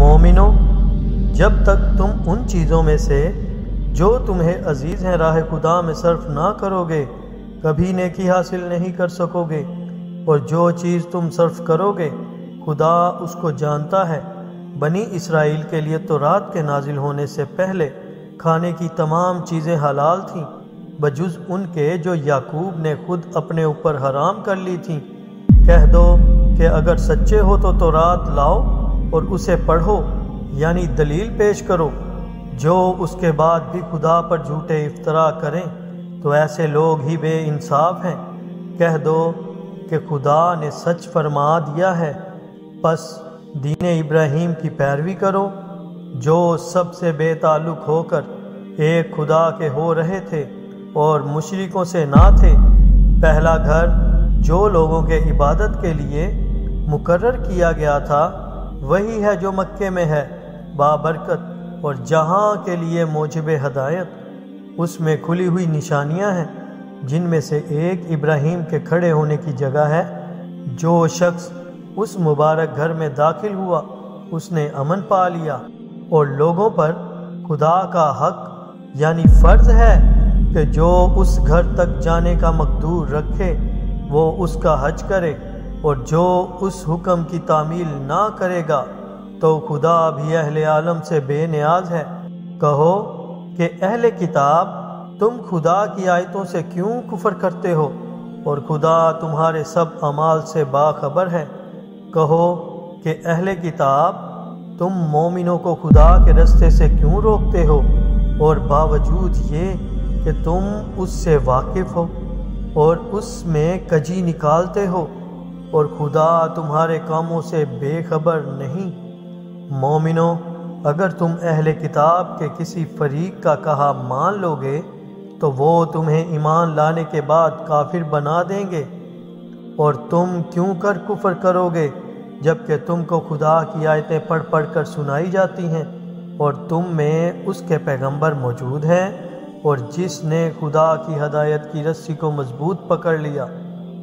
مومنو، جب تک تم ان چیزوں میں سے جو تمہیں عزیز ہیں راہ خدا میں صرف نہ کرو گے کبھی نیکی حاصل نہیں کر سکو گے، اور جو چیز تم صرف کرو گے خدا اس کو جانتا ہے۔ بنی اسرائیل کے لیے تورات کے نازل ہونے سے پہلے کھانے کی تمام چیزیں حلال تھیں بجز ان کے جو یعقوب نے خود اپنے اوپر حرام کر لی تھیں۔ کہہ دو کہ اگر سچے ہو تو تورات لاؤ اور اسے پڑھو، یعنی دلیل پیش کرو۔ جو اس کے بعد بھی خدا پر جھوٹے افطرا کریں تو ایسے لوگ ہی بے انصاف ہیں۔ کہہ دو کہ خدا نے سچ فرما دیا ہے، پس دین ابراہیم کی پیروی کرو، جو سب سے بے تعلق ہو کر ایک خدا کے ہو رہے تھے اور مشرکوں سے نہ تھے۔ پہلا گھر جو لوگوں کے عبادت کے لیے مقرر کیا گیا تھا وہی ہے جو مکے میں ہے، بابرکت اور جہاں کے لیے موجب ہدایت۔ اس میں کھلی ہوئی نشانیاں ہیں، جن میں سے ایک ابراہیم کے کھڑے ہونے کی جگہ ہے۔ جو شخص اس مبارک گھر میں داخل ہوا اس نے امن پا لیا، اور لوگوں پر خدا کا حق یعنی فرض ہے کہ جو اس گھر تک جانے کا مقدور رکھے وہ اس کا حج کرے، اور جو اس حکم کی تعمیل نہ کرے گا تو خدا بھی اہل عالم سے بے نیاز ہے۔ کہو کہ اہل کتاب، تم خدا کی آیتوں سے کیوں کفر کرتے ہو اور خدا تمہارے سب اعمال سے باخبر ہے۔ کہو کہ اہل کتاب، تم مومنوں کو خدا کے رستے سے کیوں روکتے ہو، اور باوجود یہ کہ تم اس سے واقف ہو اور اس میں کجی نکالتے ہو، اور خدا تمہارے کاموں سے بے خبر نہیں۔ مومنوں، اگر تم اہل کتاب کے کسی فریق کا کہا مان لو گے تو وہ تمہیں ایمان لانے کے بعد کافر بنا دیں گے، اور تم کیوں کر کفر کرو گے جبکہ تم کو خدا کی آیتیں پڑھ پڑھ کر سنائی جاتی ہیں، اور تم میں اس کے پیغمبر موجود ہیں، اور جس نے خدا کی ہدایت کی رسی کو مضبوط پکڑ لیا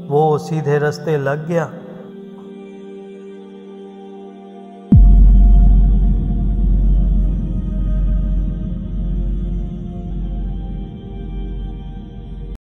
وہ سیدھے رستے لگ گیا۔